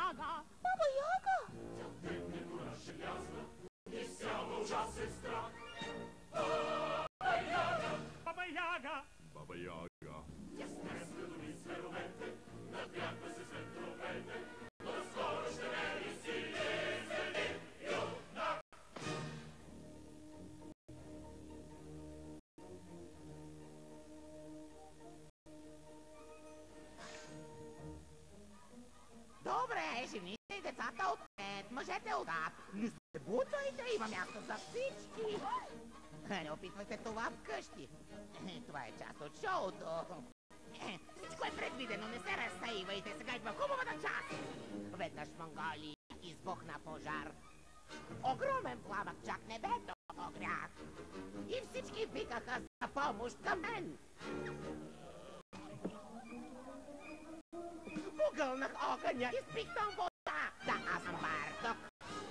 Яга! Баба Яга! Тягненько наша ясна, і сява ужас і страх. Баба Яга! Баба Яга! Баба Яга! Ясне святові сверомети, напрягли се светровете, но скоро ще не сіє землі юнак. Добре, жените и децата отпред, мъжете отзад. Не се буцайте, има място за всички. Не опитвайте това вкъщи. Това е част от шоуто. Всичко е предвидено, не се разсейвайте, сега идва хубавата част. Веднъж в Монголия избухна пожар. Огромен пламък, чак небето огрях. И всички викаха за помощ към мен. Погълнах огъня и спихтам вода. Да, аз съм Барток.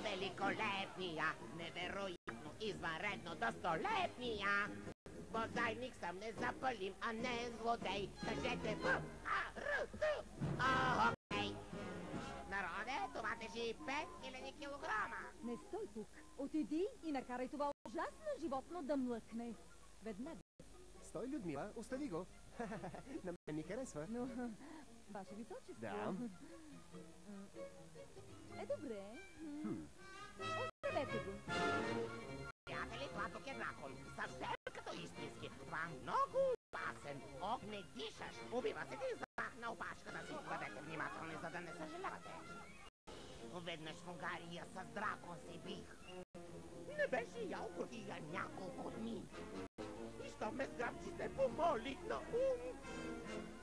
Великолепния, невероятно, извънредно достолепния. Бозайник съм незапалим, а не злодей. Кажете Б-А-Р-Т. Окей. Народе, това тежи 5000 килограма. Не стой тук. Отиди и накарай това ужасно животно да млъкне. Веднага. Стой, Людмила, остави го. На мен ми харесва. Но, ваше височество. Да. Добре. Оставете го. Приятели, това тук е дракон. Съвсем като истински. Това е много опасен. Огнедишащ. Убива се един замах на опашката си. Бъдете внимателни, за да не съжалявате. Веднъж в Унгария с дракон се бих. Не беше ял протия няколко дни. И що ме сграбчи се помолих на ум.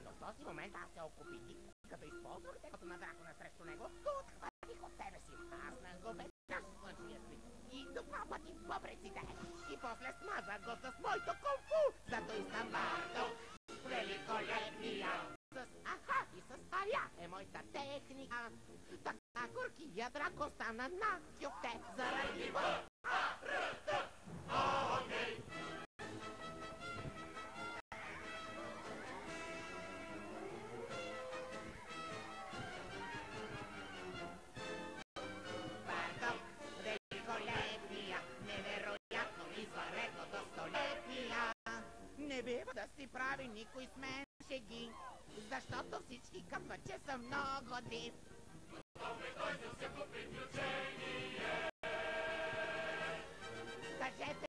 Но в този момент аз се окупих. Като използвах телото на дракона срещу него, то отхватих от себе си. Аз на го веднъж в слънчевия свит. И два пъти в бъбреците. И после смазах го с моето кунг-фу. Зато и съм Барток. Великолепния. С аха и с аря е моята техника. Така горкия дракон стана на тюхте. Заради Б-А-Р-Т. Окей. Не бива да си прави никой с мен шеги, защото всички казват, че съм много див. Той за всяко приключение. Кажете!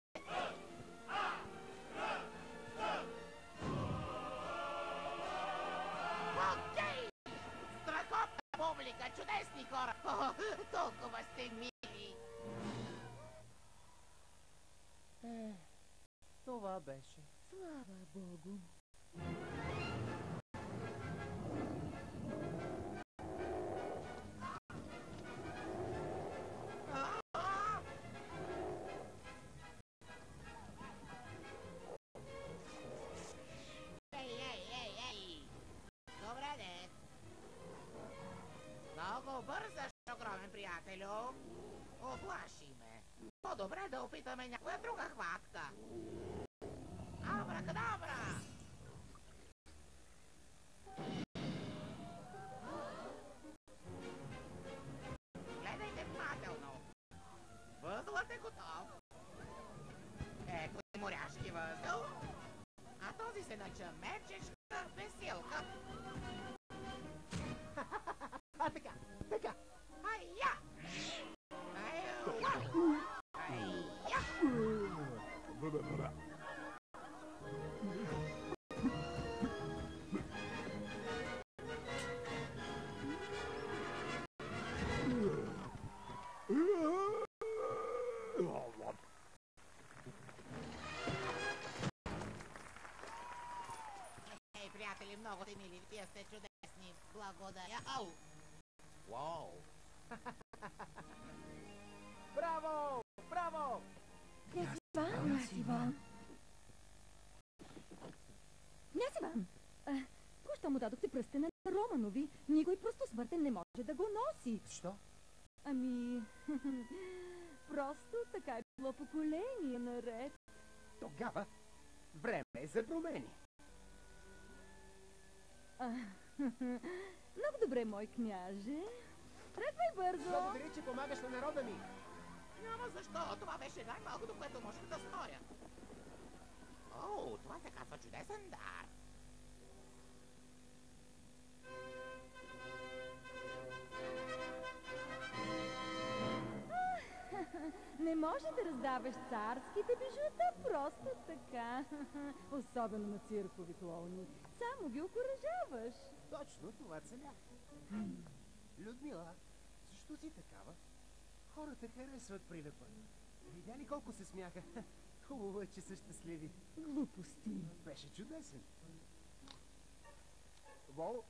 Окей! Страхотна публика, чудесни хора! О, толкова сте мили! Това беше. Слава Богу. Ей! Добре де! Много бързаш, огромен приятелю! Оплаши ме! По-добре да опитаме някоя друга хватка! Абракадабра! Гледайте внимателно! Възлът е готов! Ето и моряшки възел! А този се нача мечешка веселка! А, така! Ай-я! Ай-я! Ей, приятели, много сте мили, вие сте чудесни. Благодаря. Ау! Уау! Браво! Браво! Княз Иван! Княз Иван! Току-що му дадохте пръстена на Романови. Никой просто смъртен не може да го носи. Що? Ами... просто така е било поколение наред. Тогава време е за промени. Много добре, мой княже. че помагаш на народа ми. Няма защо. Това беше най-малкото, което можех да стоя. О, това се казва чудесен дар. Не може да раздаваш царските бижута просто така. Особено на циркови клоуни. Само ги окуражаваш. Точно това целях. Людмила, защо си такава? Хората харесват прилепа. Видя ли колко се смяха? Хубаво е, че са щастливи. Глупости. Беше чудесен. Вол,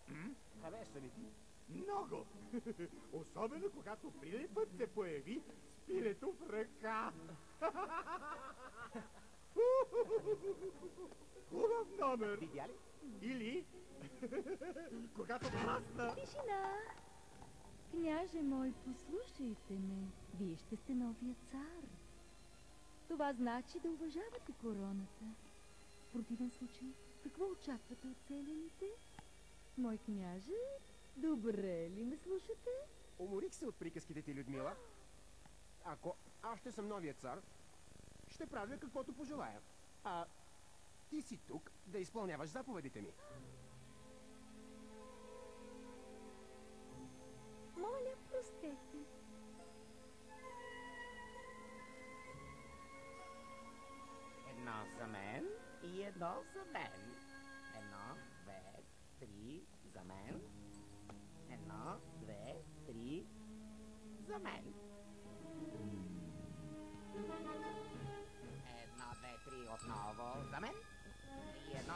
хареса ли ти? Много! Особено когато прилипът се появи с пилето в ръка. Хубав номер! Видя ли? Или когато прасна. Тишина! Княже мой, послушайте ме. Вие ще сте новия цар. Това значи да уважавате короната. В противен случай, какво очаквате от селените? Мой княже, добре ли ме слушате? Уморих се от приказките ти, Людмила. Ако аз ще съм новия цар, ще правя каквото пожелая. А ти си тук да изпълняваш заповедите ми. Моля, простете. Едно за мен и едно за мен. Едно, две, три за мен. Едно, две, три за мен. Едно, две, три отново за мен. И едно...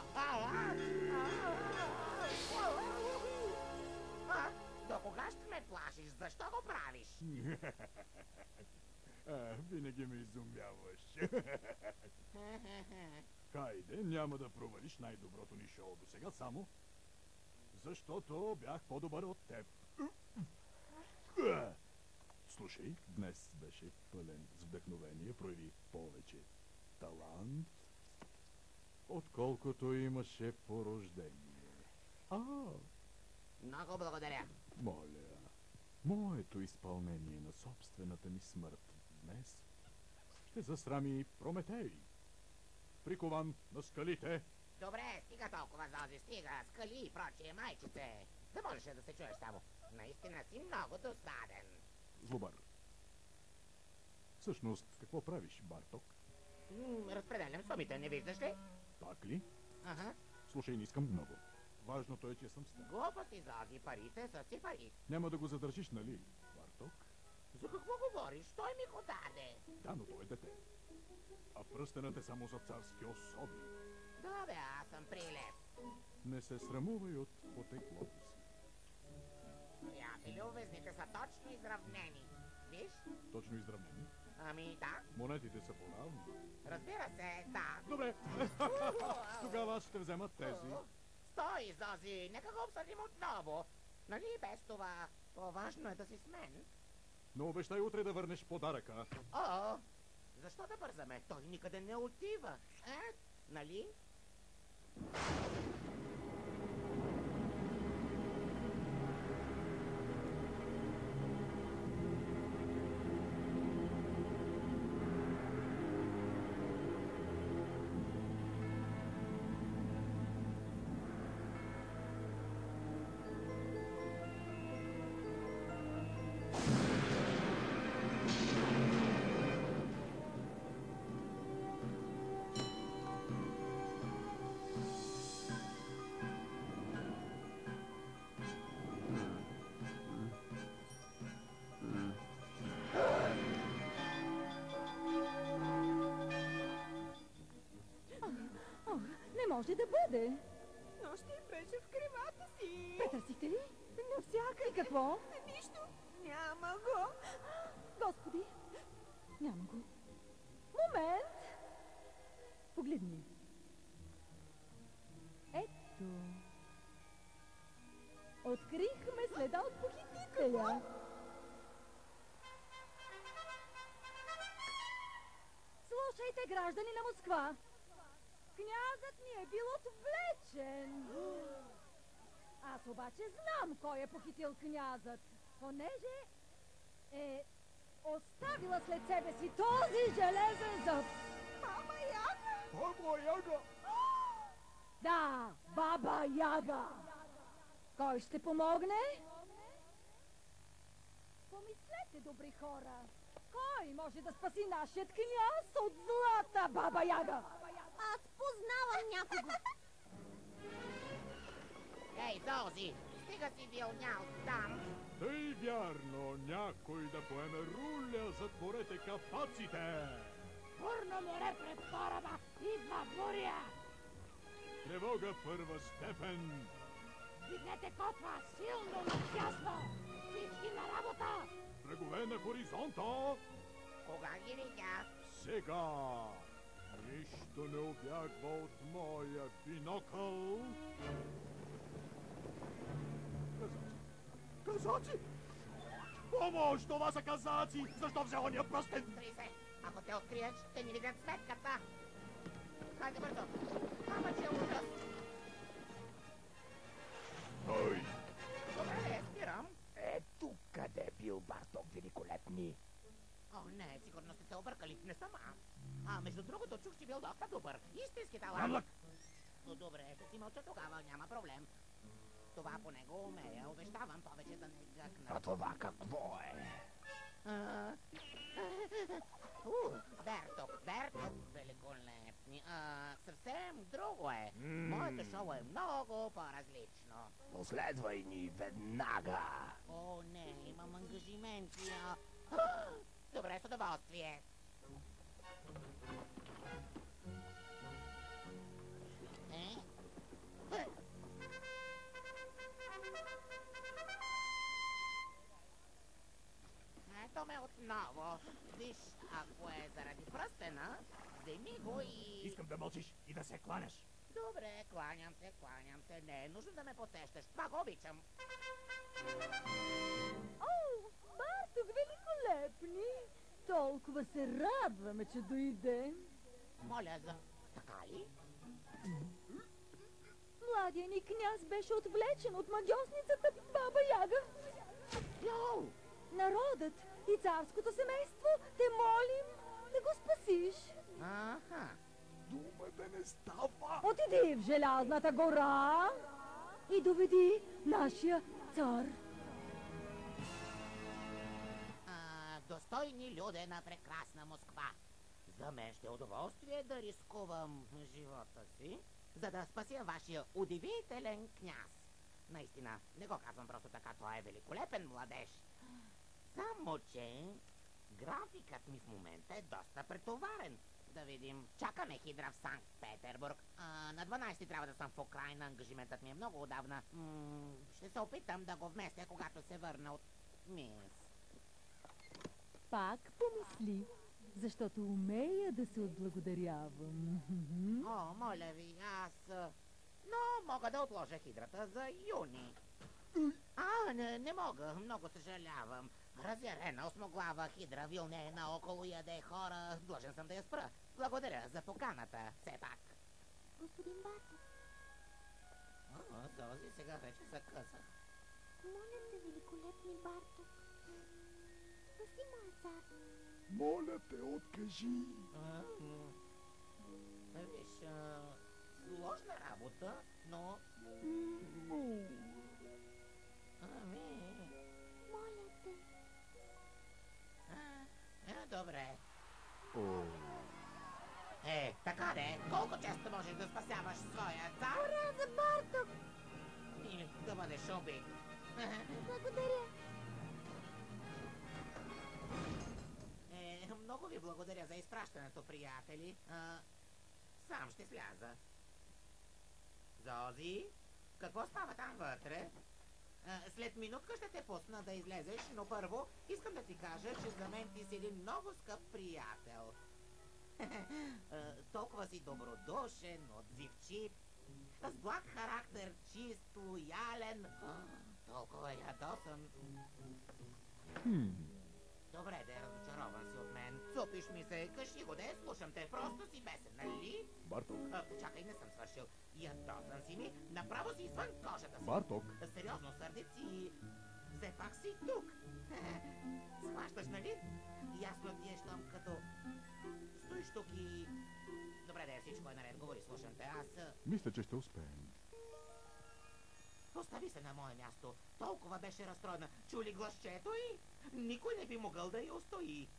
До кога ще ме плашиш? Защо го правиш? Винаги ме изумяваш. Хайде, няма да провалиш най-доброто ни шоу до сега, само защото бях по-добър от теб. Слушай, днес беше пълен с вдъхновение, прояви повече талант, отколкото имаше по рождение. Много благодаря. Моля, моето изпълнение на собствената ми смърт днес ще засрами Прометей, прикован на скалите. Добре, стига толкова, Зози, стига. Скали и прочие, майчице. Да можеше да се чуеш само. Наистина си много досаден. Злобар. Всъщност, какво правиш, Барток? Разпределям сумите, не виждаш ли? Так ли? Ага. Слушай, не искам много. Важното е, че съм с теб. Глупости, Зози, парите са си пари. Няма да го задържиш, нали, Барток? За какво говориш? Той ми го даде. Да, но той е дете. А пръстенът е само за царски особи. Да, бе, аз съм прилеп. Не се срамувай от потеклото си. Приятели, везните са точно изравнени. Виж? Точно изравнени. Ами, да. Монетите са по-равни. Разбира се, да. Добре. Тогава аз ще взема тези. Стой, Зози, нека го обсъдим отново. Нали без това по-важно е да си с мен? Но обещай утре да върнеш подаръка. О, защо да бързаме? Той никъде не отива. Нали? Не може да бъде. Нощи беше в кревата си. Претърсихте ли? Навсякъде. И какво? Нищо. Няма го. Господи, няма го. Момент! Погледни. Ето. Открихме следа от похитителя. Слушайте, граждани на Москва. Князът ни е бил отвлечен. Аз обаче знам кой е похитил князът, понеже е оставила след себе си този железен зъб. Баба Яга! Баба Яга! Да, Баба Яга. Кой ще помогне? Помислете, добри хора. Кой може да спаси нашият княз от злата Баба Яга? Аз познавам някого. Ей, Зози, стига си вилнял там. Тъй вярно, някой да поеме руля, затворете кафаците! Бурно море пред кораба, идва буря! Тревога първа степен! Дигнете котва, силно надясно! Всички на работа! Брегове на хоризонта! Кога ги видях? Сега! Нищо не обягва от моя бинокъл! Казаци! Помощ! Това са казаци! Защо взе ония пръстен? Стри се! Ако те открият, ще ни видят сметката! Хайде бързо! Ама че ужас! Ой! Добре, спирам. Ето къде бил Барток великолепни. О, не, сигурно сте се объркали. Не съм аз. Между другото, чух, че бил доста добър. Истински талант. Ямлък! Но добре, ще си мълча тогава, няма проблем. Това по него умея, обещавам повече да не гъкна. А това какво е? Берток, великолепни. Съвсем друго е. Моето шоу е много по-различно. Последвай ни веднага. О, не, имам ангажименти. Добре, с удоволствие. Ето ме отново. Виж, ако е заради пръстена, вземи го и... Искам да мълчиш и да се кланяш. Добре, кланям се. Не е нужно да ме посещаш. Това го обичам. О, Барток великолепни! Толкова се радваме, че дойде. Моля за... Така ли? Младия ни княз беше отвлечен от магиосницата Баба Яга. Йоу! Народът и царското семейство те молим да го спасиш. Аха. Дума да не става! Отиди в Желязната гора и доведи нашия цар. Достойни люди на прекрасна Москва. За мен ще е удоволствие да рискувам живота си, за да спася вашия удивителен княз. Наистина, не го казвам просто така, той е великолепен младеж. Само, че графикът ми в момента е доста претоварен. Да видим. Чакаме Хидра в Санкт-Петербург. На 12 трябва да съм в Украйна. Ангажиментът ми е много отдавна. Ще се опитам да го вместя, когато се върна от Минск. Пак помисли, защото умея да се отблагодарявам. О, моля ви, аз... Но мога да отложа Хидрата за юни. Не мога, много съжалявам. Разярена, осмоглава Хидра вилне наоколо и яде хора. Длъжен съм да я спра. Благодаря за поканата, все пак. Господин Барток, Зози, сега вече закъсах. моля те, великолепни Барток. Спаси моя цар. Моля те, откажи! Виж, сложна работа, но... Моля те. Добре. Така де, колко често можеш да спасяваш своя цар? Ура за Барток! Или да бъдеш убит? Благодаря. Много ви благодаря за изпращането, приятели. Сам ще сляза. Зози, какво става там вътре? След минутка ще те пусна да излезеш, но първо искам да ти кажа, че за мен ти си един много скъп приятел. Толкова си добродушен, отзивчив, с благ характер, чист, лоялен, толкова ядосан. Добре, да е разочарован си от мен. Цупиш ми се, кажи го де, слушам те, просто си бесен, нали? Барток! Чакай, не съм свършил. Ядосан си ми, направо си извън кожата си. Барток! Сериозно, сърдец и... Все пак си тук. Мисля, че ще успеем. Постави се на мое място. Толкова беше разстроена. Чули гласчето и никой не би могъл да я устои.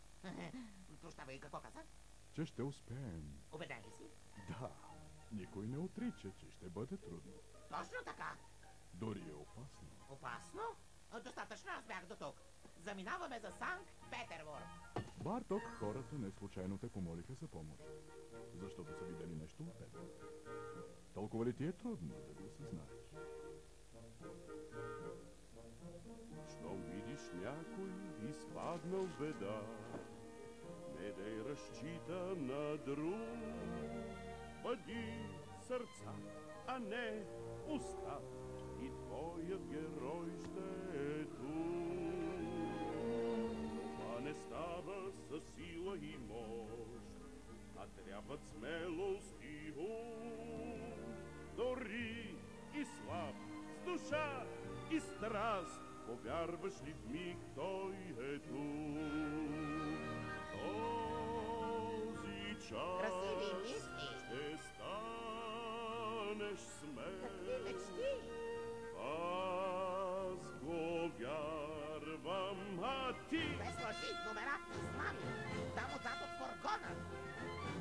Прощавай, какво каза? Че ще успеем. Убеден ли си? Да, никой не отрича, че ще бъде трудно. Точно така. Дори е опасно. Опасно? Достатъчно, аз бях до тук. Заминаваме за Санкт-Петербург. Барток, хората не случайно те помолиха за помощ. Защото са видели нещо от теб. Толкова ли ти е трудно да го осъзнаеш? Щом видиш някой изпаднал в беда, не дай разчита на друг. Бъди сърца, а не уста, и твоят герой ще е тук. Това не става със сила и мощ, а трябват смелост и ум. Дори и слаб, с душа и страст, повярваш ли в миг, той е тук. Този час Красиви мисли. ще станеш смел. Какви мечти? Аз го вярвам, а ти? Без лъжи, номера, измами. Там отзад от фургона.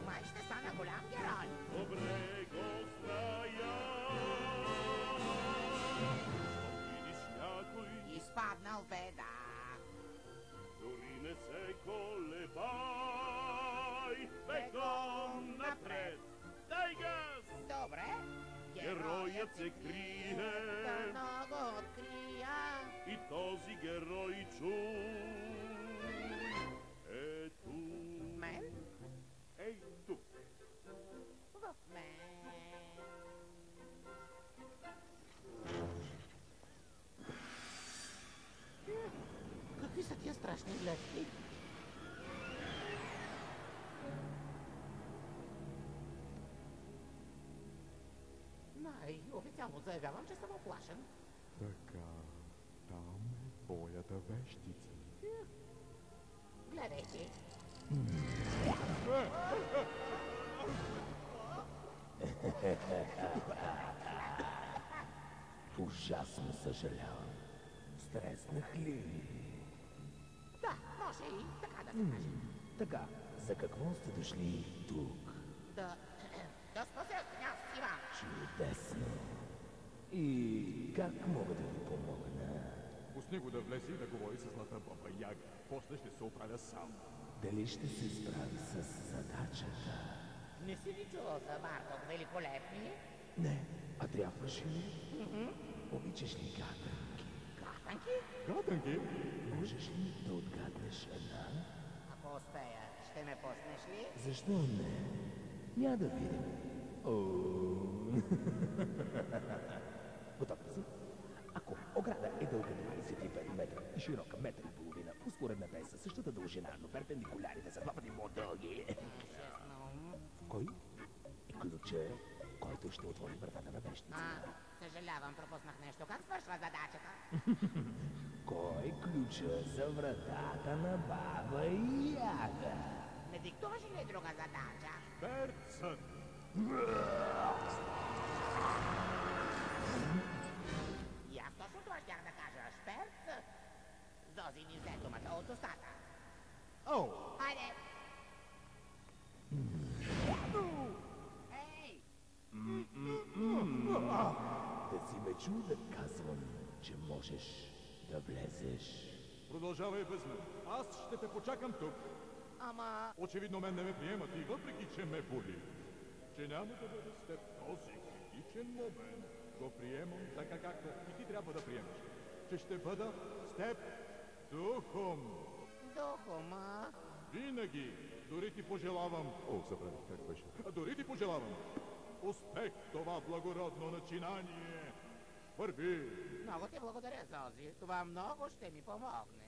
Май ще стана голям герой. Добре го зная. Щом видиш някой, Изпаднал в беда. дори не се колебай. Бегом напред, дай газ! Добре. Героят се крие. Да много открия. И този герой чуй. Ето. Мен? Ей, тук. В мен. Какви са тия страшни гледки? Официално заявявам, че съм оплашен. Така, там е твоята вещица. Гледайте. Ужасно съжалявам. Стреснах ли? Да, може и така да се каже. Така, за какво сте дошли тук? Да спася княз Иван. Чудесно. И как мога да ви помогна? Пусни го да влезе и да говори с злата баба Яга. После ще се оправя сам. Дали ще се справи с задачата? Не си ли чувал за Барток великолепни? Не, а трябваше ли? Обичаш ли гаданки? Гатанки? Гаданки? Можеш ли да отгаднеш една? Ако успея, ще ме пуснеш ли? Защо не? Я да видим. Готов ли си? Ако ограда е дълга 25 метра и широка 1,5 метра, успоредната е със същата дължина, но перпендикулярите са 2 пъти по-дълги. Кой е ключа, който ще отвори вратата на вещницата? Съжалявам, пропуснах нещо. Как свършва задачата? Кой е ключа за вратата на баба Яга? Не диктуваш ли друга задача? Перцът! И аз точно това щях да кажа. Шперц? Зози ни взе думата от устата. Ау! Хайде! Ей! Да си ме чул да казвам, че можеш да влезеш. Продължавай без мен. Аз ще те почакам тук. Ама... Очевидно мен не ме приемат и въпреки, че ме боли, че няма да бъде с теб този критичен момент, го приемам така както и ти трябва да приемеш, че ще бъда с теб духом. Духом, Винаги. Дори ти пожелавам... О, забравих как беше. Дори ти пожелавам успех в това благородно начинание. Върви! Много ти благодаря, Зози. Това много ще ми помогне.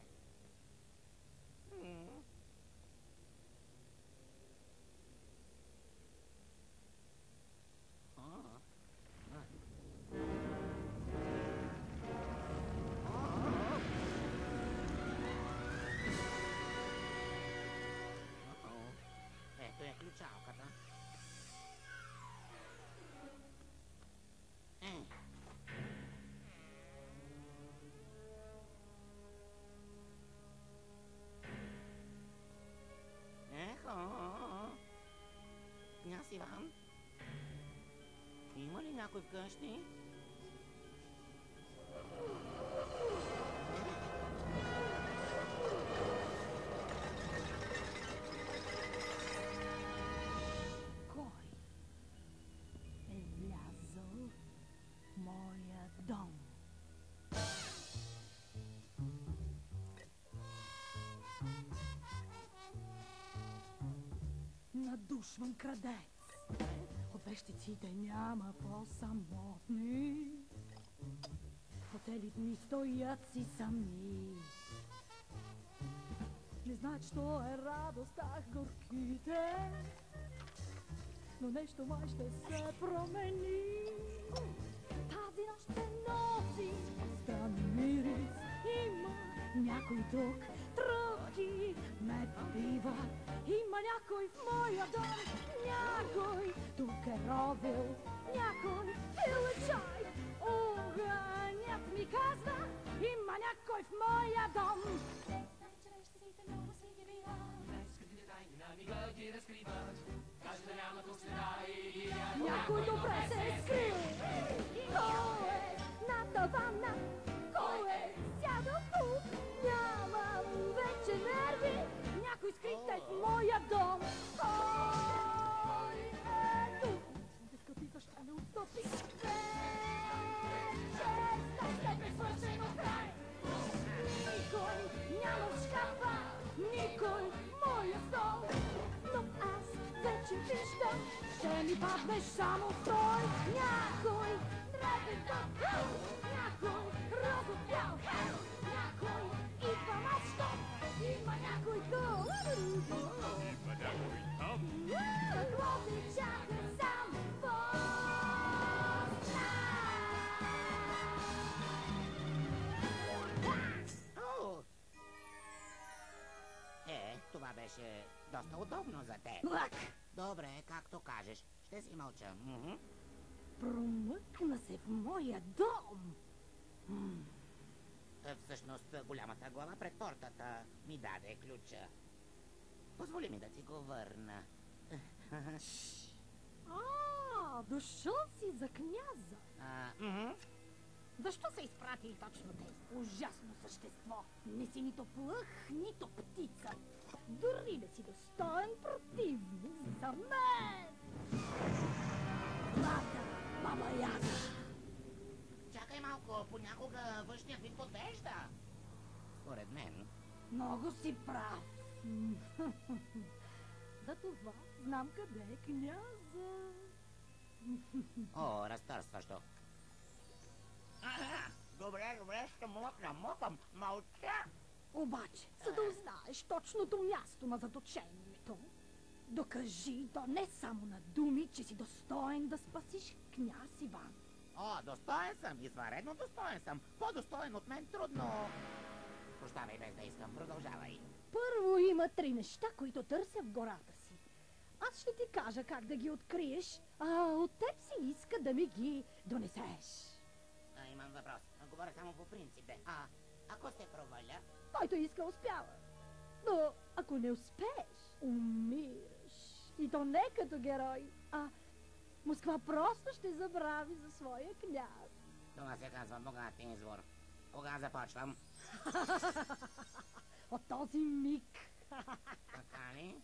Ето е ключалката. Иван? Има ли някой вкъщи? Кой е влязъл в моя дом? Надушвам крадец. От вещиците няма по-самотни. По цели дни стоят си сами. Не знаят, що е радост, ах горките. Но нещо май ще се промени. Тази нощ се носи странен мирис. Има някой тук, тръпки ме биват. Има някой в моя дом, някой тук е ровил, някой пил е чай. Огънят ми казва, има някой в моя дом. Най-черещите много си ги бива. Най-скритите тайни на мига ги разкриват. Кажете няма тук следа и някой добре се е скрил. Кой е на тавана? Кой е сядал тук? Нямам вече нерви. Някой скрит е в моя дом. Кой е тук? Искати защо не отстъпи? Свършено край. Никой няма в шкафа, никой в моя стол. Но аз вече виждам, ще ми паднеш само стой. Някой дребен тъп, някой розов бял, някой идва нощ. Има някой тук. Има някой там. Глави чака сам Това беше доста удобно за теб. Лак! Добре, както кажеш. Ще си мълча. Промъкна се в моя дом. Всъщност, голямата глава пред портата ми даде ключа. Позволи ми да ти го върна. Дошъл си за княза. Защо са изпратили точно тези? Ужасно същество. Не си нито плъх, нито птица. Дори да си достоен противник за мен. Злата баба Яга. Чакай малко, понякога външният вид подвежда. Според мен. Много си прав. За това знам къде е княза. О, разтърсващо. Добре, ще мокам. Мълча. Обаче, за да узнаеш точното място на заточението, докажи то не само на думи, че си достоен да спасиш княз Иван. О, достоен съм, извънредно достоен съм. По-достоен от мен трудно. Прощавай, без да искам, продължавай. Първо има 3 неща, които търся в гората си. Аз ще ти кажа как да ги откриеш, а от теб си иска да ми ги донесеш. Имам въпрос. Говоря само по принцип. Ако се проваля? Който иска, успява. Но ако не успееш, умираш. И то не като герой, а Москва просто ще забрави за своя княз. Това се казва богат извор. Кога започвам? От този миг. Така ли?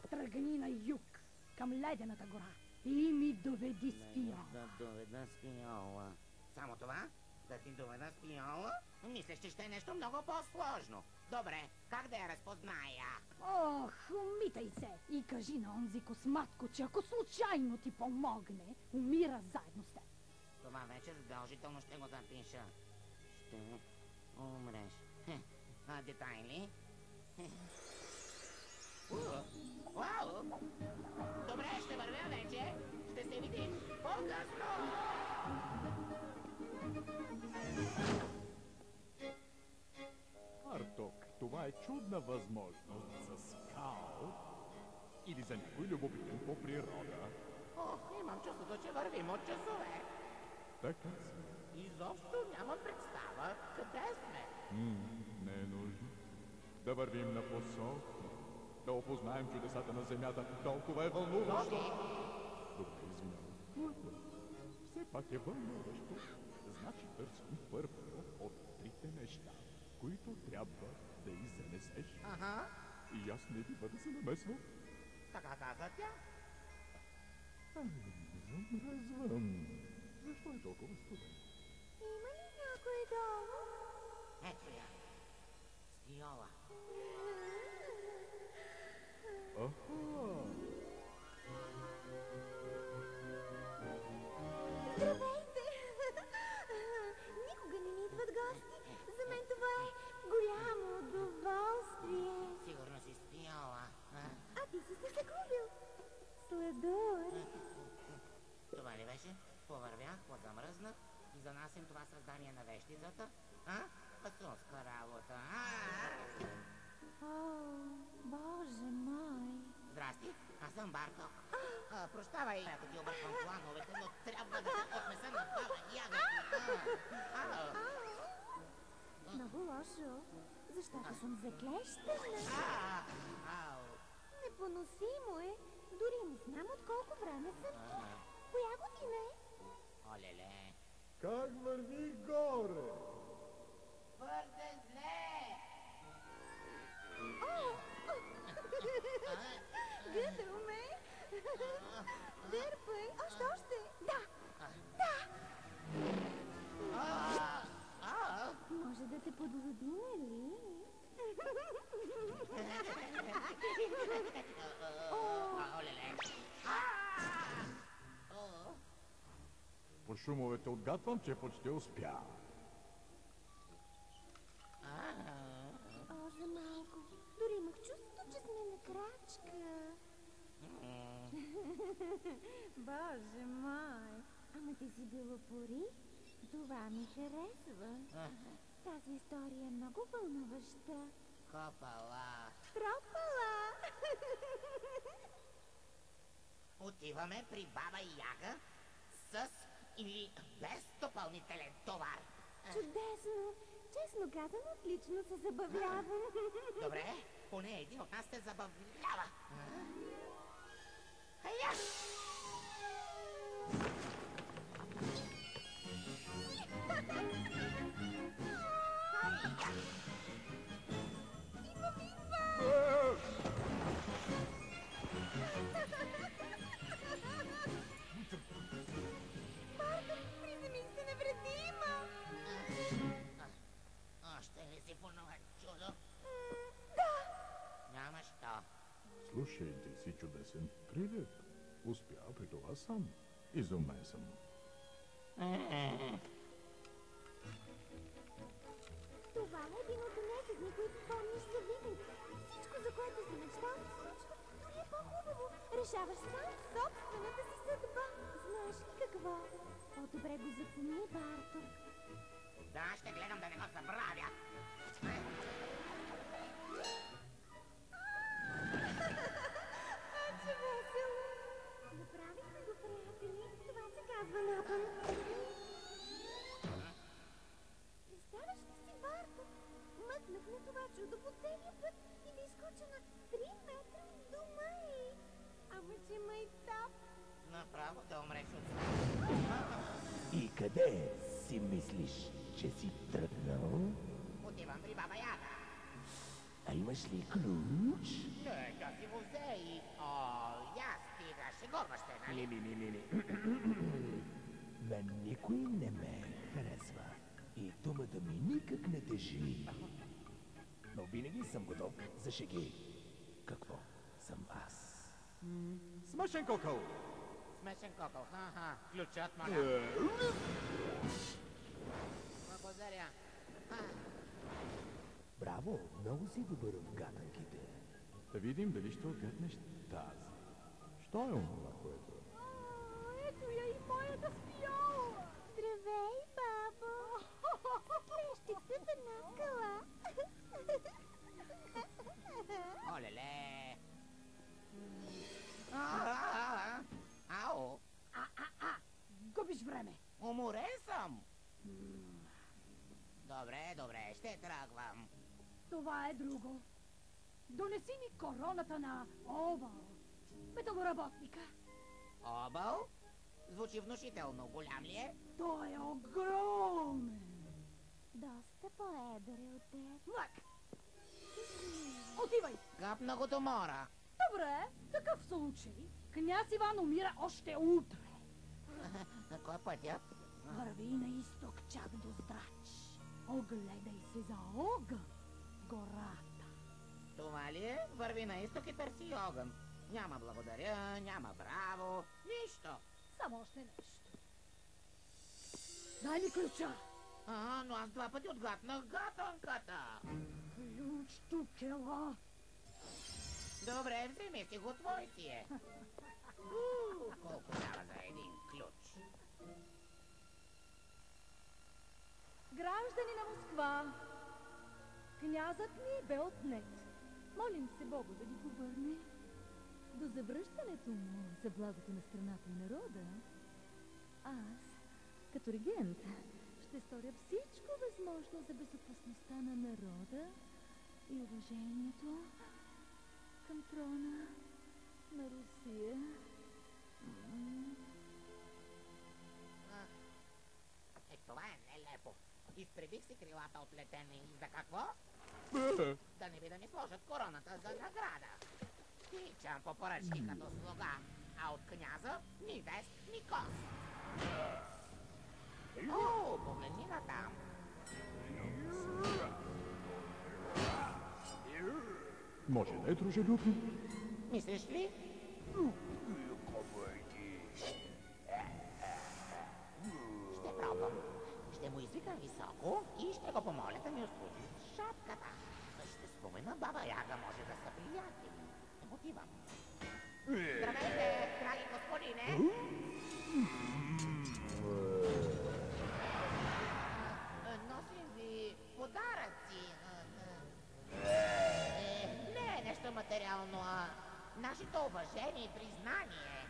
Тръгни на юг, към ледената гора и ми доведи спиона. Да доведа спиола. Само това? Да ти доведа спиола? Мислеш, че ще е нещо много по-сложно. Добре, как да я разпозная? Ох, умитай се и кажи на онзи косматко, че ако случайно ти помогне, умира заедно с теб. Това вече задължително ще го запиша. Ще умреш. А детайли? Вау! Добре, ще вървя вече. Ще се видим по-късно. Арток, това е чудна възможност за скаут или за някой любопитен по природа. Ох, имам чувството, че вървим от часове. Така си. Изобщо нямам представа къде сме. Не е нужно. Да вървим на посока. Да опознаем чудесата на земята. Толкова е вълнуващо. Тоби, Добре, извинявам. Моето. Все пак е вълнуващо. Значи търсим първо от трите неща, които трябва да изнесеш. Ага, И аз не бива да се намесвам. така каза тя. Замръзвам. Защо е толкова студен? Има ли някой долу? Ето я. Стиола. Аха. Здравейте! Никога не ми идват гости. За мен това е голямо удоволствие. Сигурно си Стиола. А ти си се загубил. Сладур. Това ли беше? Повървях, позамръзнах и занасям това създание на вещицата. Пасунска работа. О, Боже мой. Здрасти, аз съм Барток. Прощавай, ако ти обърквам плановете, но трябва да се отнеса на баба Яга. Много лошо, защото съм заклещена. Непоносимо е. Дори не знам от колко време съм тук. Коя година е? Олеле. Как върви горе? Твърде зле! Гледаме. Дърпай. Още. Да. Може да те подлоди, нали? Олеле. По шумовете отгатвам, че почти успя. Още малко. Дори имах чувството, че сме на крачка. Боже мой. Ама ти си бил упори. Това ми харесва. Тази история е много вълнуваща. Копала. Тропала! Отиваме при баба Яга с или без допълнителен товар. Чудесно! Честно казано, отлично се забавлявам. Добре, поне един от нас се забавлява. Хая! Бартък, приземи се невредима! Още ли си понова чудо? Да! Няма що. Слушай, ти си чудесен прилеп. Успя при това сам. Изумен съм. Това е един от онези дни, които помниш за винаги. Всичко, за което си мечтал, се случва. Дори е по-хубаво. Решаваш сам собствената си съдба. Знаеш ли какво? По-добре го зацени, Бартък. Да, ще гледам да не го забравя. Че весело! Направихме го, приятели. Това се казва напън. Представяш ли си, Бартък? Мъкнах на това чудо по целия път и да изкоча на 3 метра от дома й. Ама че майтап. Направо да умреш от И къде си мислиш, че си тръгнал? Отивам при баба Яга. А имаш ли ключ? Нека си го взей. Я стига, шегуваш се, нали? Не. Мен никой не ме харесва. И думата ми никак не тежи. Но винаги съм готов за шеги. Какво съм аз? Смешен кокъл! Смешен кокъл. Ключът, моля. Благодаря. Браво, много си добър в гаданките. Да видим дали ще отгаднеш тази. Що е онова, което е? Ето я и моята спиола. Здравей, бабо. Срещих се в една скала. Олеле. Ау. Губиш време. Уморен съм. Добре, ще тръгвам. Това е друго. Донеси ми короната на Овал, металоработника. Объл? Звучи внушително. Голям ли е? Той е огромен. Доста по-едър е от теб. Лак! Отивай! Капна го до мора. Добре, в такъв случай княз Иван умира още утре. На кой пътят? Върви на изток чак до Здрач. Огледай се за огън в гората. Това ли е? Върви на изток и търси огън. Няма благодаря, няма браво, нищо. Само още нещо. Дай ми ключа. Но аз 2 пъти отгатнах гатанката. Ключ тук ела. Добре, вземи си го, твой си е. Колко дава за един ключ? Граждани на Москва, князът ни бе отнет. Молим се Богу да ни го върне. До завръщането му за благото на страната и народа, аз, като регент, ще сторя всичко възможно за безопасността на народа и уважението към трона на Русия. Това е нелепо. Изтребих си крилата от летене и за какво? Да не би да ми сложат короната за награда. Тичам по поръчки като слуга, а от княза ни вест, ни кост. О, погледни на там. Може да е дружелюбен. Мислиш ли? Ще пробвам. Ще му извикам високо и ще го помоля да ми услужи с шапката. Ще спомена Баба Яга, може да са приятели. Отивам. Здравейте, драги господине! Носим ви подаръци. Не е нещо материално, а нашето уважение и признание.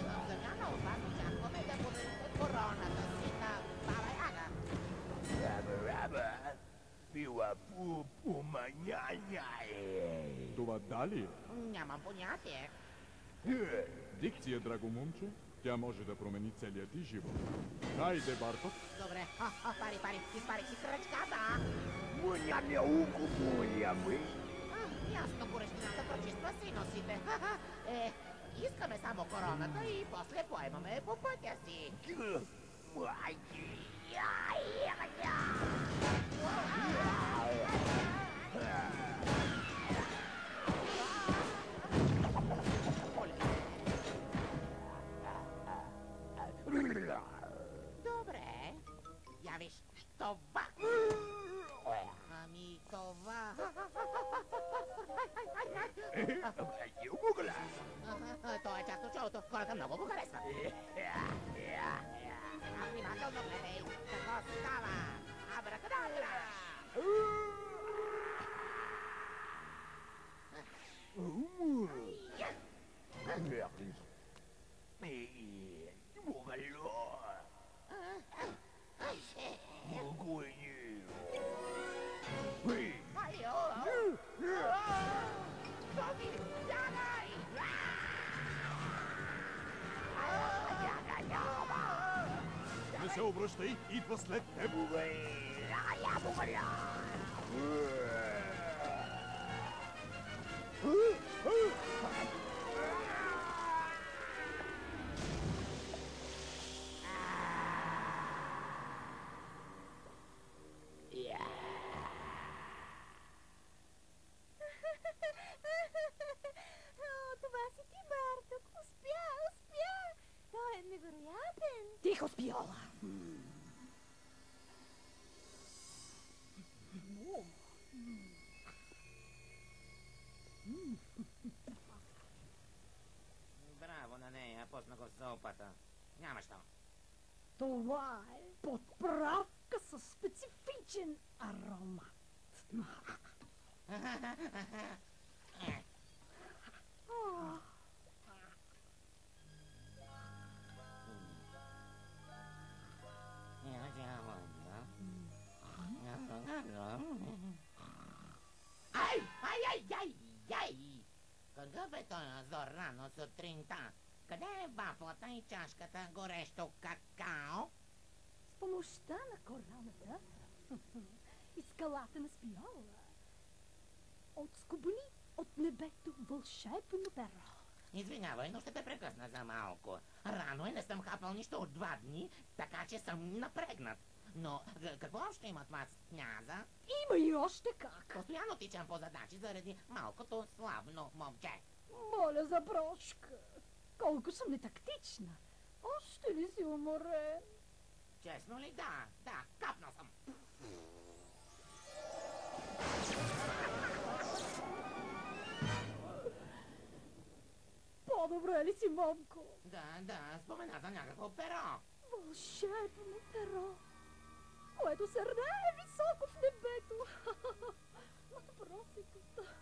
В замяна от вас очакваме да подарите короната си на Баба Яга. Това дали? Нямам понятие. Дикция, драго момче. Тя може да промени целият ти живот. Хайде, Барков. Добре. Пари. Изпарих си кръчката. Ясно, горещината прочиства синусите. Искаме само короната и после поемаме по пътя си. Добре. Я виж, това. Ами това... Това е част от шоуто. Хората много го харесват. Сега внимателно гледай. Какво става? Абракадабра! Не се обръщай, идва след теб. Това си ти, Барток. Успя. Той е невероятен. Тихо, Спиола! Браво на нея, пусна го в сопата. Няма що. Това е подправка със специфичен аромат. Ай! какъв е този азор рано сутринта? Къде е вафлата и чашката горещо какао? С помощта на короната и скалата на спиола отскобни от небето вълшебно перо. Извинявай, но ще те прекъсна за малко. Рано е, не съм хапал нищо от 2 дни, така че съм напрегнат. Но какво още има това с княза? Има и още как. Постоянно тичам по задачи заради малкото славно момче. Моля за прошка. Колко съм нетактична. Още ли си уморен? Честно ли? Да, капнал съм. По-добре ли си, момко? Да, спомена за някакво перо. Вълшебно перо, което се рдее високо в небето над просеката.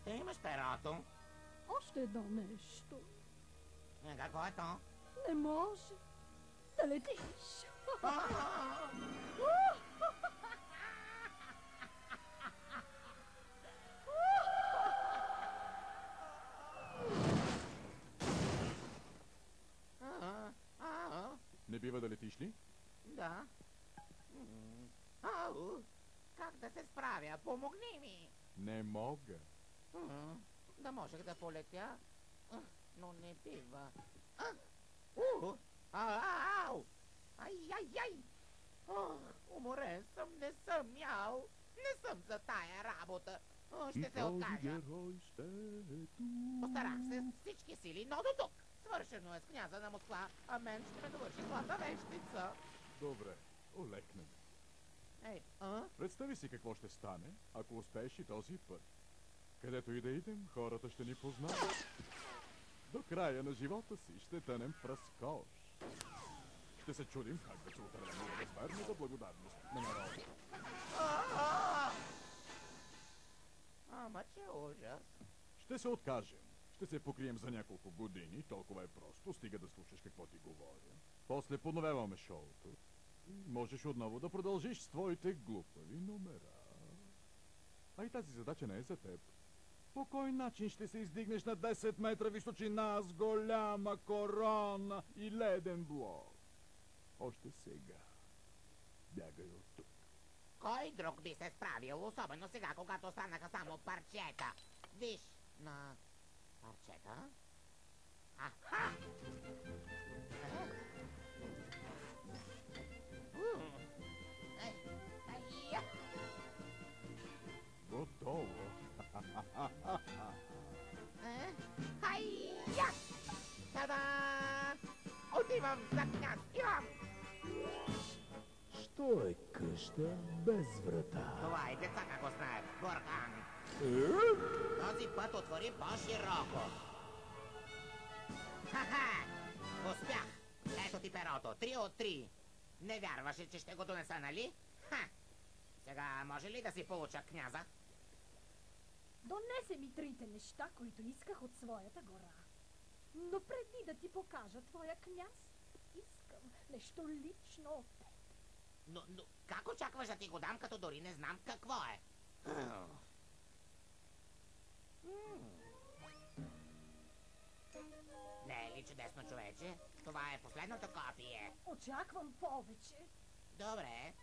Ще имаш перото? Още едно нещо. Какво е то? Не може да летиш. Не бива да летиш ли? Да. Ау, как да се справя? Помогни ми! Не мога. Да можех да полетя, но не бива. Ау! Ай! Уморен съм, не съм ял. Не съм за тая работа. Ще се откажа. Постарах се с всички сили, но до тук. Свършено е с княза на Москва, а мен ще ме довърши злата вещица. Добре, олекнем. Ей, Представи си какво ще стане, ако успееш и този път. Където и да идем, хората ще ни познаят. До края на живота си ще тънем в разкош. Ще се чудим как да се отървем от безмерната благодарност на народа. Ама че ужас. Ще се откажем. Ще се покрием за няколко години, толкова е просто, стига да слушаш какво ти говоря. После подновяваме шоуто. Можеш отново да продължиш с твоите глупави номера. А и тази задача не е за теб. По кой начин ще се издигнеш на 10 метра височина с голяма корона и леден блок? Още сега. Бягай от тук. Кой друг би се справил, особено сега, когато останаха само парчета? Виж на парчета. Аха! Готово. Хайя! Та-да! Отивам за княз Иван! Що е къща без врата? Това и децата го знаят, Горхан. Този път отвори по-широко. Ха-ха! Успях! Ето ти перото. 3 от 3. Не вярваше, че ще го донеса, нали? Ха! Сега може ли да си получа княза? Донесе ми 3 неща, които исках от своята гора. Но преди да ти покажа твоя княз, искам нещо лично от теб. Но как очакваш да ти го дам, като дори не знам какво е? Не е ли чудесно, човече? Това е последното копие. Очаквам повече. Добре.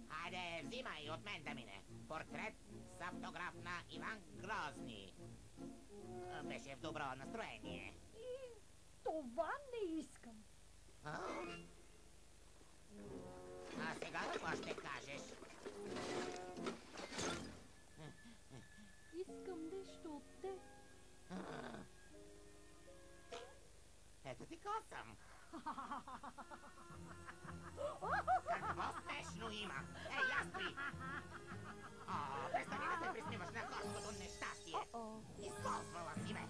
Хайде, взимай от мен да мине. Портрет с автограф на Иван Грозни. Беше в добро настроение. И това не искам. А сега какво ще кажеш? Искам нещо от теб. Ето ти косъм. Какво смешно има? Ей, ястри! Престани да те присмиваш на горското нещастие. Използвала си ме.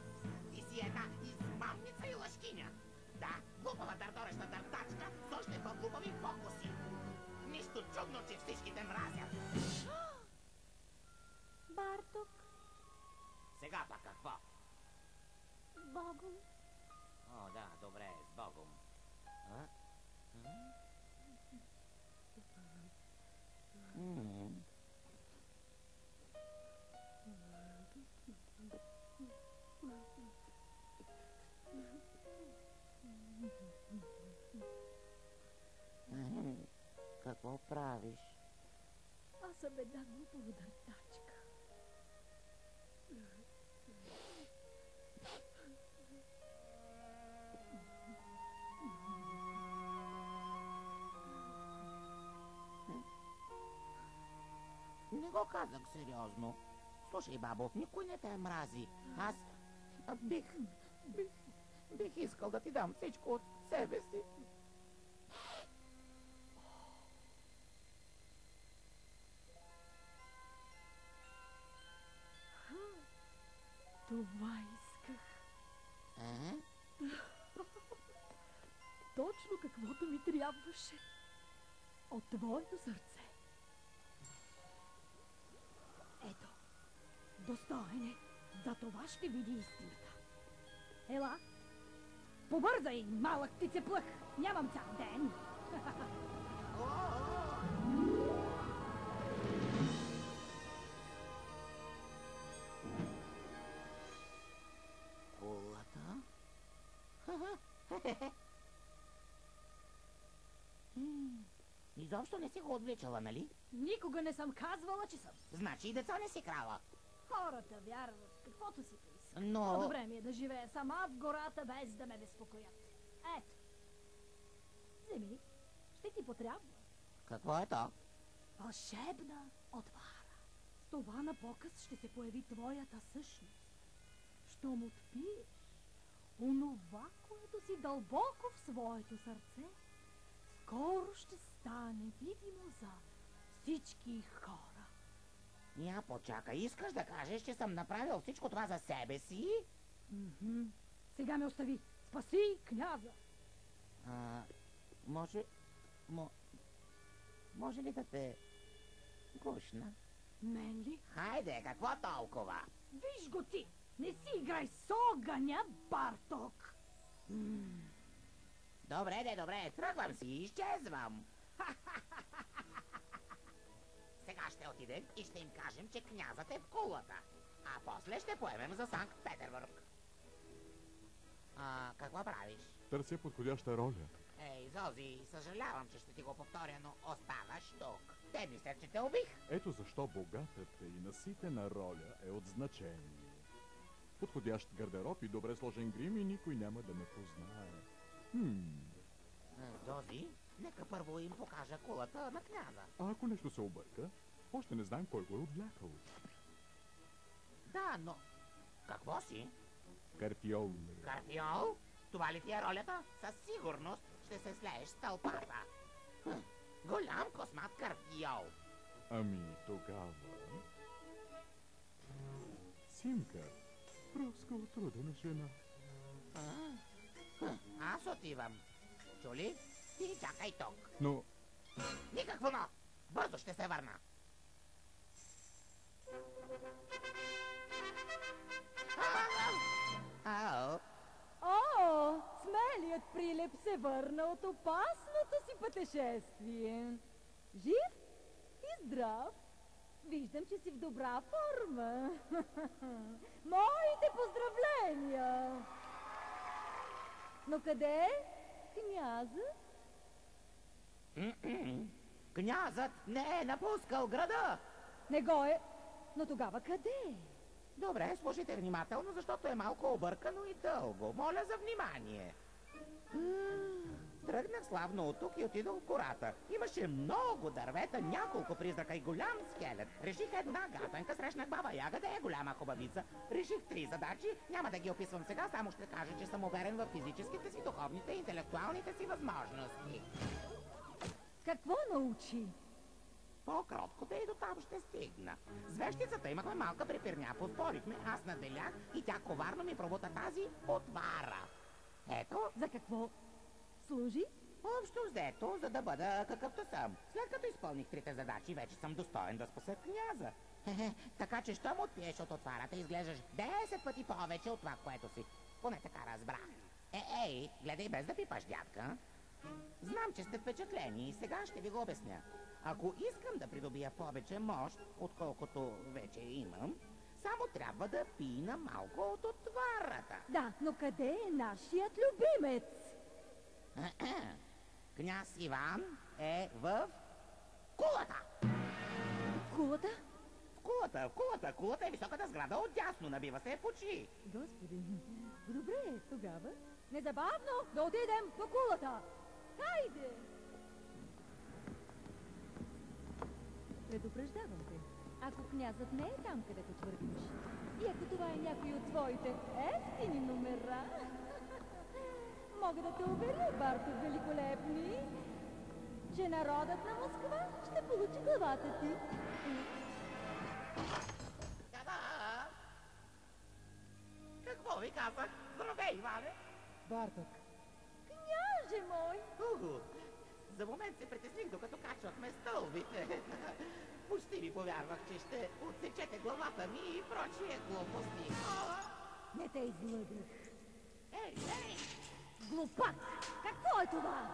Ти си една измамница и лъжкиня. Да, глупава дърдореща дъртачка с още по-глупави фокуси. Нищо чудно, че всички те мразят. Барток, Сега пак какво? с Богом. О, да, добре, с Богом. съм една глупава дъртачка. Не го казах сериозно. Слушай, бабо, никой не те мрази. Аз бих искал да ти дам всичко от себе си. Това исках. А? Точно каквото ми трябваше. От твоето сърце. Ето, достоен е. За това ще види истината. Ела, побързай, малък птицеплъх. Нямам цял ден. Кулата? Изобщо не си го отвличала, нали? Никога не съм казвала, че съм. Значи и деца не си крала. Хората вярват каквото си поиска. Но... По-добре ми е да живея сама в гората, без да ме безпокоят. Ето. Вземи, ще ти потрябва. Какво е то? Вълшебна отвара. С това на показ ще се появи твоята същност. Щом отпиеш онова, което си дълбоко в своето сърце, скоро ще стане видимо за всички хора. Я почакай, искаш да кажеш, че съм направил всичко това за себе си? Сега ме остави. Спаси княза. Може ли да те гушна? Мен ли? Хайде, какво толкова? Виж го ти! Не си играй с огъня, Барток! Добре, тръгвам си и изчезвам. Сега ще отидем и ще им кажем, че князът е в кулата. А после ще поемем за Санкт-Петербург. Какво правиш? Търся подходяща роля. Ей, Зози, съжалявам, че ще ти го повторя, но оставаш тук. Те мислят, че те убих. Ето защо богатата и наситена роля е от значение. Подходящ гардероб и добре сложен грим и никой няма да ме познае. Зози, нека първо им покажа кулата на княза. А ако нещо се обърка, още не знаем кой го е отвлякал. Да, но... Какво си? Карпиол. Карпиол? Това ли ти е ролята? Със сигурност ще се слееш с тълпата. Голям космат карпиол. Ами тогава... Симка, проска отрудена жена. Аз отивам. Чули? Ти чакай тук. Но... Никакво но! Бързо ще се върна. Ау! О, смелият Прилеп се върна от опасното си пътешествие. Жив и здрав. Виждам, че си в добра форма. Моите поздравления! Но къде е князът? Князът не е напускал града! Не го е. Но тогава къде е? Добре, слушайте внимателно, защото е малко объркано и дълго. Моля за внимание. Тръгнах славно от тук и отидох в гората. Имаше много дървета, няколко призрака и голям скелет. Реших една гатанка, срещнах баба Яга, да е голяма хубавица. Реших 3 задачи, няма да ги описвам сега, само ще кажа, че съм уверен в физическите си, духовните и интелектуалните си възможности. Какво научи? По-кроткото и до там ще стигна. С вещицата имахме малка препирня, поспорихме, аз наделях и тя коварно ми пробута тази отвара. Ето. За какво служи? Общо взето, за да бъда какъвто съм. След като изпълних 3 задачи, вече съм достоен да спася княза. Така че, щом отпиеш от отварата, изглеждаш 10 пъти повече от това, което си. Поне така разбрах. Ей, гледай без да пипаш, дядка. Знам, че сте впечатлени и сега ще ви го обясня. Ако искам да придобия повече мощ, отколкото вече имам, само трябва да пина малко от отварата. Да, но къде е нашият любимец? Княз Иван е в кулата. кулата? В кулата. Кулата е високата сграда отдясно. Набива се в очи. Господи, добре, тогава. Незабавно да отидем до кулата. Хайде! Предупреждавам те. Ако князът не е там, където твърдиш, и ако това е някой от твоите ефтини номера, мога да те уверя, Бартов великолепни, че народът на Москва ще получи главата ти. Какво ви казах? Здравей, Иване! Бартък, Княже мой! За момент се притесних, докато качвахме стълбите. Почти ви повярвах, че ще отсечете главата ми и прочие глупости. Не те излъгах. Ей! Глупак! Какво е това?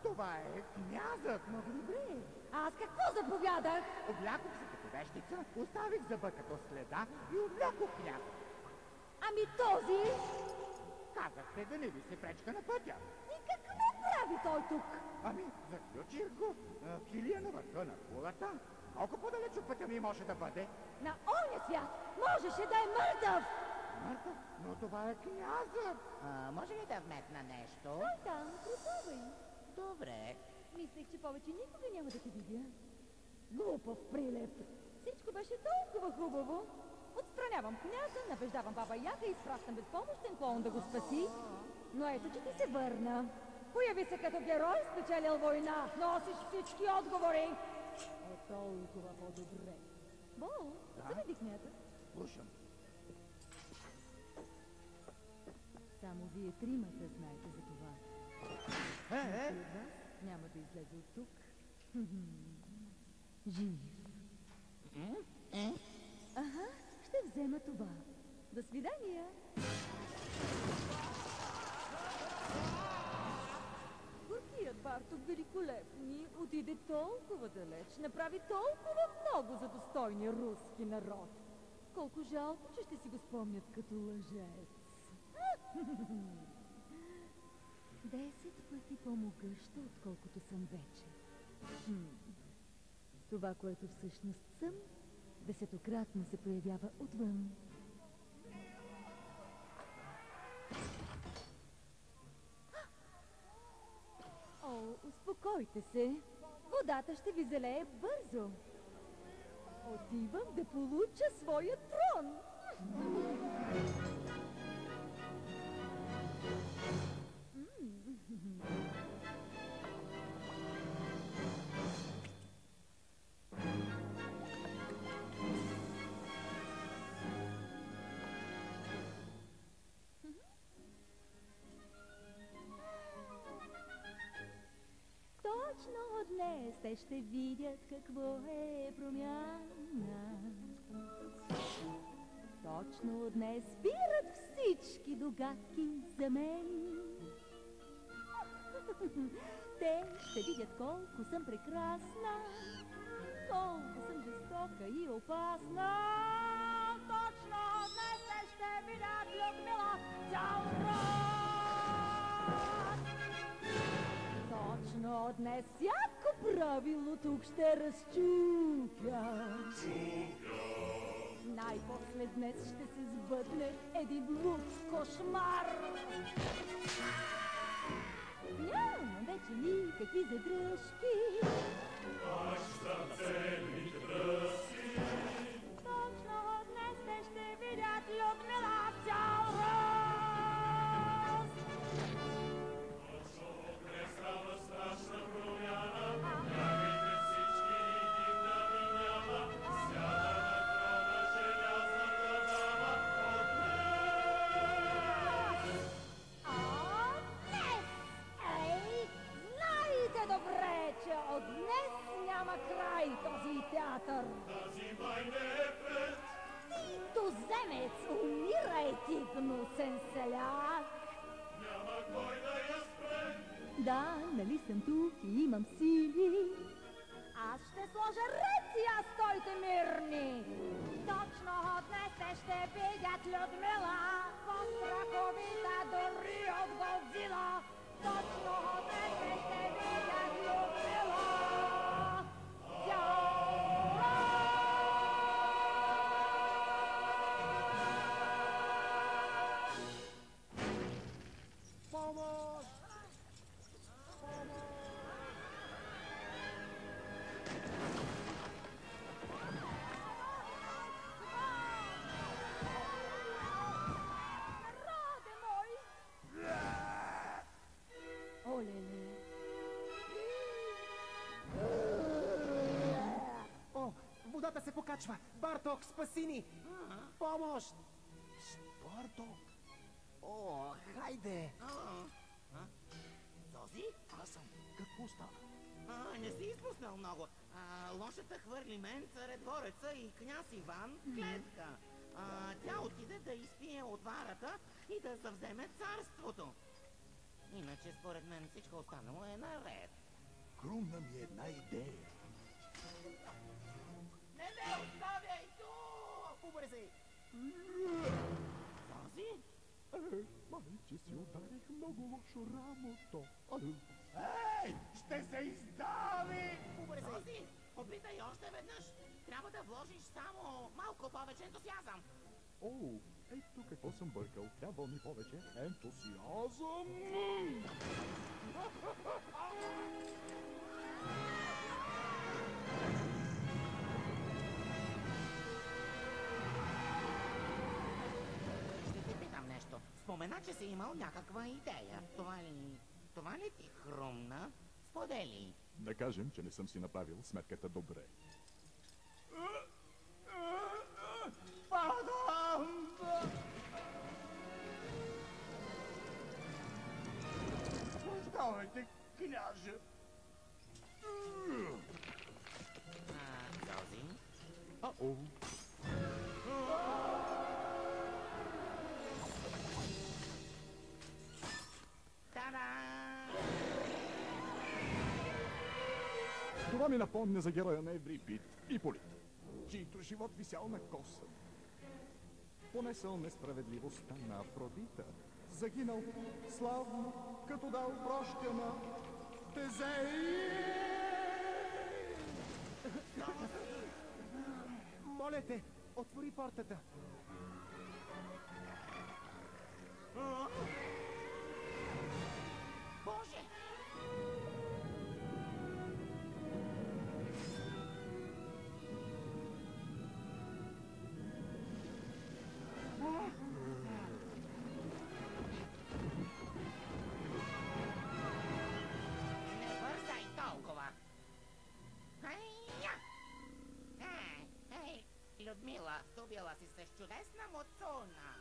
Това е князът! Много добре. Аз какво заповядах? Облякох се като вещица, оставих зъба като следа и облякох князът. Ами този? Казахте да не ви се пречка на пътя. И какво прави той тук? Ами, заключих го. Килия на върха на кулата. Колко по-далеч от пътя ми може да бъде? На оня свят можеше да е мъртъв! Мъртъв? Но това е князът. Може ли да вметна нещо? Той там, пропъвай. Добре. Мислех, че повече никога няма да те видя. Глупав прилеп. Всичко беше толкова хубаво. Отстранявам княза, набеждавам баба Яга и изпращам безпомощен клоун да го спаси. Но ето, че ти се върна. Появи се като герой, спечелил война. Носиш всички отговори. Е толкова по-добре. Бо, заведи княза. Слушам. Само вие тримата знаете за това. Никой от вас няма да излезе от тук. Жив. Ага, ще взема това. До свидания. Горкият Бартов великолепни отиде толкова далеч, направи толкова много за достойния руски народ. Колко жалко, че ще си го спомнят като лъжец. 10 пъти по-могъща, отколкото съм вече. Това, което всъщност съм, 10-кратно се проявява отвън. О, успокойте се. Водата ще ви залее бързо. Отивам да получа своя трон. Точно днес те ще видят какво е промяна. Точно днес спират всички догадки за мен. Те ще видят колко съм прекрасна, колко съм жестока и опасна. Точно днес те ще видят Людмила цял град. Точно днес всяко правило тук ще разчупя. Най-после днес ще се сбъдне един луд кошмар. Нямам вече никакви задръжки. Аж за целите дръжки. Точно днес те ще видят Людмила цял раз. Точно днес става страшна промяна. Правите всички и дивна ви няма. Сяда на трона желязната дама от днес. А днес! Ей, знаете добре, че от днес няма край този театър. Тази война е пред. Ти, туземец, умирай ти, гнусен селяк. Няма кой да я спре. Да, нали съм тук и имам сили. Аз ще сложа ред и аз стойте мирни. Точно днес те ще видят Людмила, по-страховита дори от Годзила. Точно днес те ще видят Людмила. Цял раз! Водата се покачва! Барток, спаси ни! Помощ! Барток! О, хайде! Зози? Аз съм. Какво стана? Не си изпуснал много. Лошата хвърли мен, царя двореца и княз Иван в клетка. Тя отиде да изпие отварата и да завземе царството. Иначе, според мен, всичко останало е наред. Хрумна ми една идея. Не ме оставяй тук! Побързай! Зози? Майче си ударих много лошо рамото. Ей! Ще се издави! Зози, опитай още веднъж. Трябва да вложиш само малко повече ентусиазъм. О, ето какво съм бъркал. Трябва ми повече ентусиазъм. Ще те питам нещо. Спомена, че си имал някаква идея. Това ли ти хрумна? Сподели. Да кажем, че не съм си направил сметката добре. Падам! Прощавайте, княже. Зози? О, Та-да! това ми напомня за героя на Еврипид, Иполит, чийто живот висял на коса. Понесъл несправедливостта на Афродита, загинал славно, като дал прошка на Тезей. Моля те, отвори портата! Боже! Не бързай толкова! Хайя! Ей, Людмила, здобила си се с чудесна муцуна!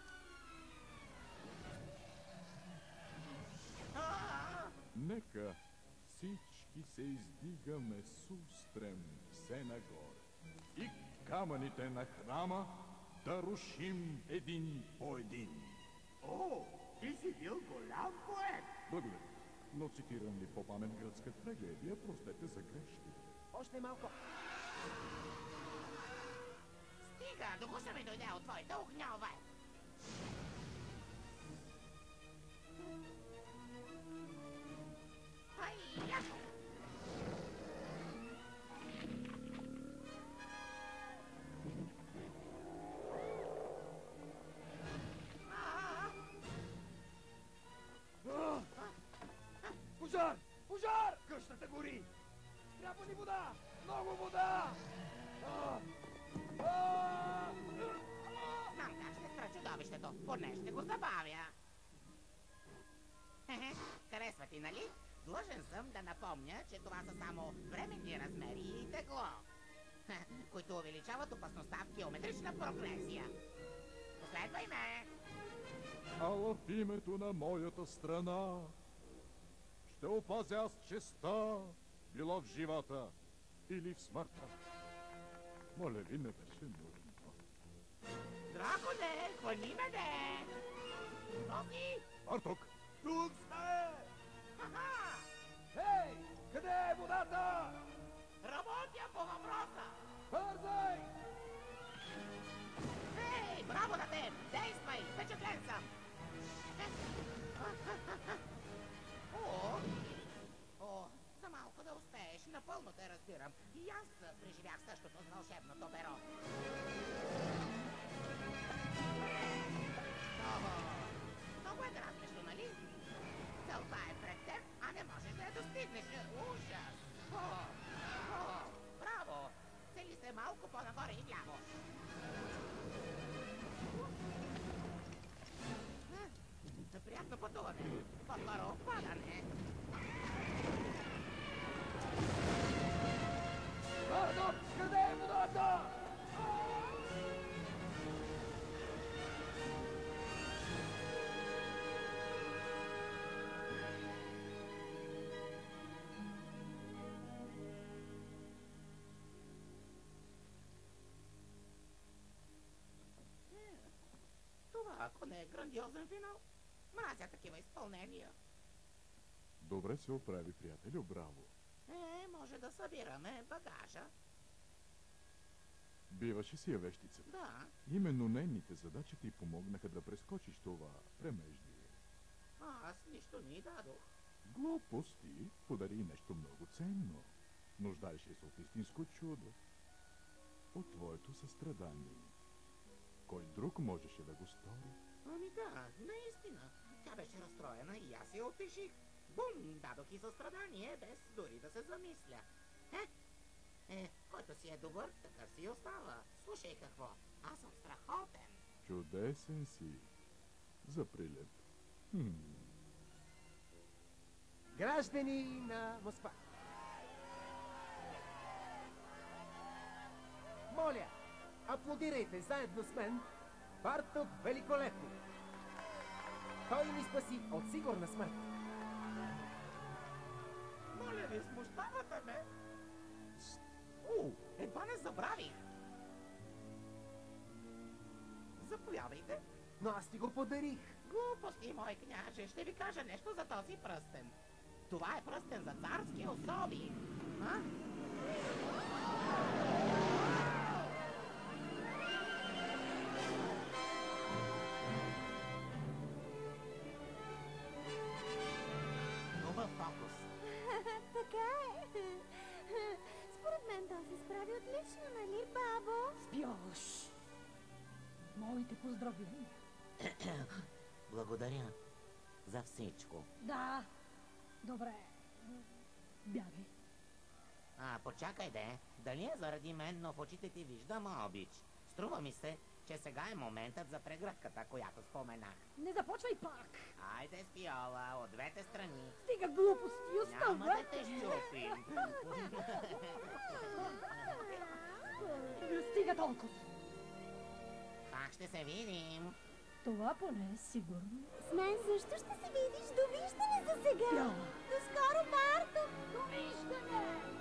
Нека всички се издигаме сустрем все нагоре и камъните на храма да рушим един по един. О, ти си бил голям поет. Благодаря. Но цитирам ли по памет гръцка трагедия, простете за грешки. Още малко! Стига, до гуша ми дойде от твоите огньове! Хайя! Пожар! Пожар! Къщата гори! Трябва ни вода! Много вода! Знам как ще спра чудовището, поне ще го забавя. Харесва ти, нали? Длъжен съм да напомня, че това са само временни размери и тегло, които увеличават опасността в километрична прогресия. Последвай ме! А в името на моята страна ще опазя аз честа, било в живота или в смъртта. Моля ви, не беше нужно. Драконе, хвани ме, де! Токи! Барток! Тук сме! Ха-ха! Хей! Къде е водата? Работя по въпроса! Бързай! Ей, браво на теб! Действай! Впечатлен съм! О, за малко да успееш, напълно те разбирам. И аз преживях същото с вълшебното перо. Много е дразнещо, нали? Целта е пред теб, а не можеш да я достигнеш. Ужас! Браво! Цели се малко по-нагоре и вляво. Приятно пътуване. По-скоро падане. Бардок, къде е водата? ако не е грандиозен финал. Мразя такива изпълнения. Добре се оправи, приятелю, браво. Може да събираме багажа. Биваше си я вещицата. Да. Именно нейните задачи ти помогнаха да прескочиш това премеждие. Аз нищо ни дадох. Глупости подари нещо много ценно. Нуждаеше се от истинско чудо. От твоето състрадание. Кой друг можеше да го стори? Ами да, наистина. Тя беше разстроена и аз я утеших. Бум, дадох и състрадание, без дори да се замисля. Който си е добър, такъв си остава. Слушай какво, аз съм страхотен. Чудесен си. За прилеп. Граждани на Москва! Моля, аплодирайте заедно с мен Барток великолепно! Той ни спаси от сигурна смърт. Моля ви, смущавате ме. Едва не забравих. Заповядайте. Но аз ти го подарих. Глупости, мой княже, ще ви кажа нещо за този пръстен. Това е пръстен за царски особи. А? Хубав фокус. Така е. Според мен той се справи отлично, нали, бабо? Спяш. Моите поздравления. Благодаря за всичко. Да. Добре. Бягай. Почакай де. Дали е заради мен, но в очите ти виждам обич. Струва ми се, че сега е моментът за прегръдката, която споменах. Не започвай пак. Айде, Спиола, от двете страни. Стига глупости, Няма да оставете. те щупим. Стига толкова. Пак ще се видим. Това поне е сигурно. С мен също ще се видиш. Довиждане за сега. Спяла. До скоро, Барто. Довиждане!